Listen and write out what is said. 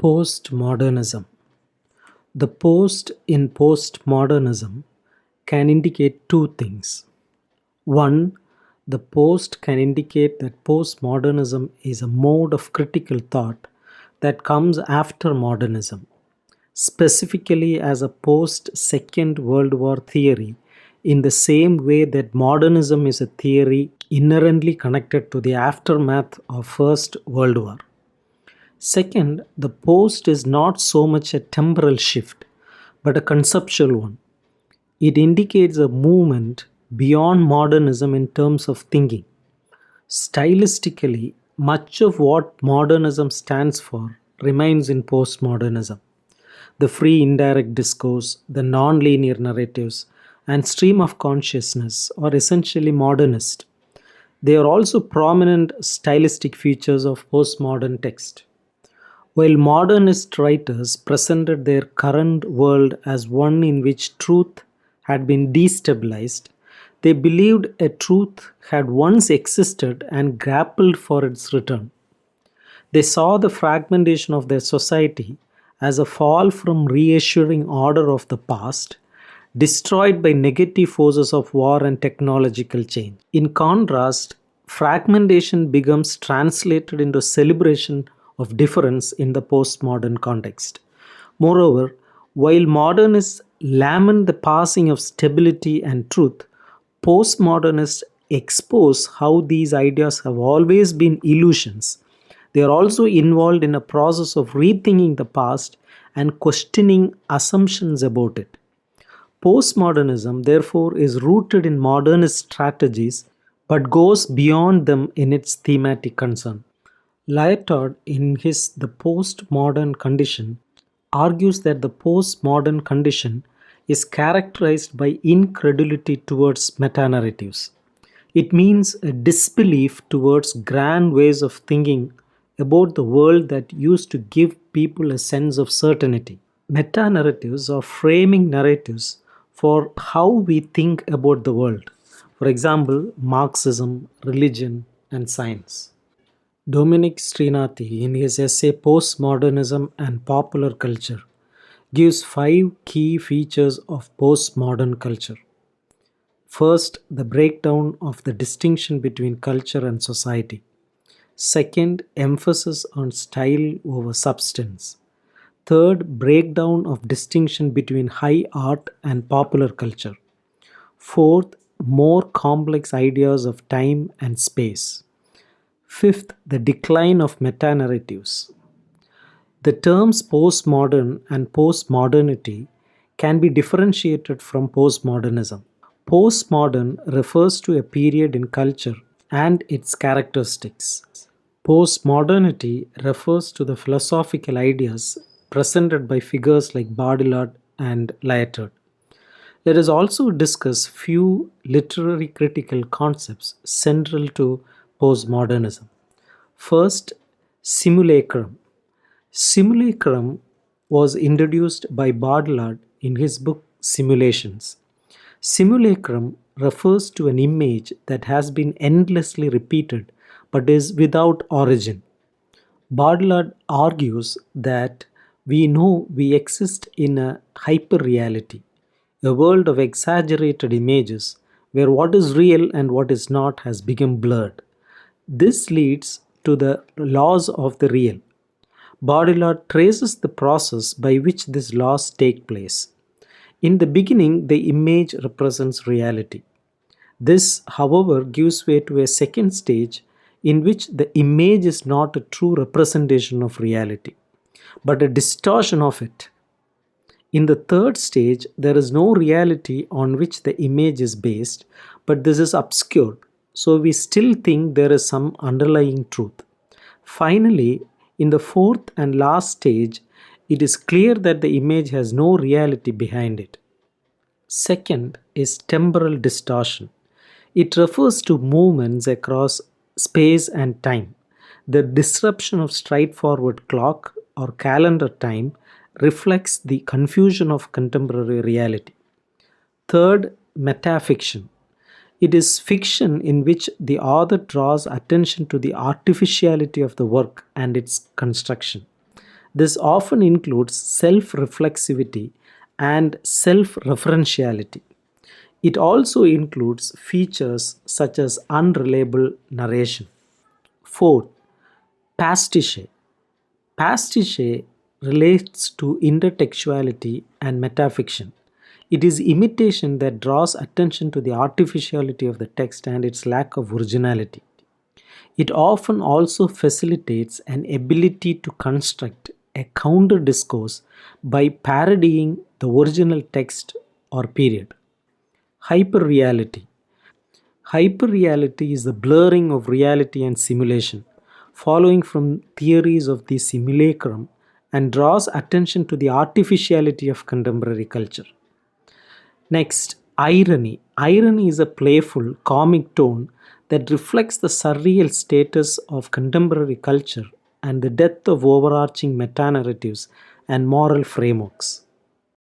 Postmodernism. The post in postmodernism can indicate two things. One, the post can indicate that postmodernism is a mode of critical thought that comes after modernism, specifically as a post Second World War theory, in the same way that modernism is a theory inherently connected to the aftermath of First World War. Second, the post is not so much a temporal shift, but a conceptual one. It indicates a movement beyond modernism in terms of thinking. Stylistically, much of what modernism stands for remains in postmodernism. The free indirect discourse, the non-linear narratives, and stream of consciousness are essentially modernist. They are also prominent stylistic features of postmodern text. While modernist writers presented their current world as one in which truth had been destabilized, they believed a truth had once existed and grappled for its return. They saw the fragmentation of their society as a fall from reassuring order of the past, destroyed by negative forces of war and technological change. In contrast, fragmentation becomes translated into celebration of difference in the postmodern context. Moreover, while modernists lament the passing of stability and truth, postmodernists expose how these ideas have always been illusions. They are also involved in a process of rethinking the past and questioning assumptions about it. Postmodernism, therefore, is rooted in modernist strategies but goes beyond them in its thematic concern. Lyotard, in his The Postmodern Condition, argues that the postmodern condition is characterized by incredulity towards metanarratives. It means a disbelief towards grand ways of thinking about the world that used to give people a sense of certainty. Meta-narratives are framing narratives for how we think about the world. For example, Marxism, religion, and science. Dominic Srinathi, in his essay Postmodernism and Popular Culture, gives 5 key features of postmodern culture. First, the breakdown of the distinction between culture and society. Second, emphasis on style over substance. Third, breakdown of distinction between high art and popular culture. Fourth, more complex ideas of time and space. Fifth, the decline of meta-narratives. The terms postmodern and postmodernity can be differentiated from postmodernism. Postmodern refers to a period in culture and its characteristics. Postmodernity refers to the philosophical ideas presented by figures like Baudrillard and Lyotard. Let us also discuss few literary critical concepts central to postmodernism. First, simulacrum. Simulacrum was introduced by Baudrillard in his book Simulations. Simulacrum refers to an image that has been endlessly repeated but is without origin. Baudrillard argues that we know we exist in a hyperreality, a world of exaggerated images where what is real and what is not has become blurred. This leads to the laws of the real. Baudrillard traces the process by which these laws take place. In the beginning, the image represents reality. This, however, gives way to a second stage in which the image is not a true representation of reality, but a distortion of it. In the third stage, there is no reality on which the image is based, but this is obscured, so we still think there is some underlying truth. Finally, in the fourth and last stage, it is clear that the image has no reality behind it. Second is temporal distortion. It refers to movements across space and time. The disruption of straightforward clock or calendar time reflects the confusion of contemporary reality. Third, metafiction. It is fiction in which the author draws attention to the artificiality of the work and its construction. This often includes self-reflexivity and self-referentiality. It also includes features such as unreliable narration. Fourth, pastiche. Pastiche relates to intertextuality and metafiction. It is imitation that draws attention to the artificiality of the text and its lack of originality. It often also facilitates an ability to construct a counter discourse by parodying the original text or period. Hyperreality. Hyperreality is the blurring of reality and simulation, following from theories of the simulacrum, and draws attention to the artificiality of contemporary culture. Next, irony. Irony is a playful, comic tone that reflects the surreal status of contemporary culture and the depth of overarching meta narratives and moral frameworks.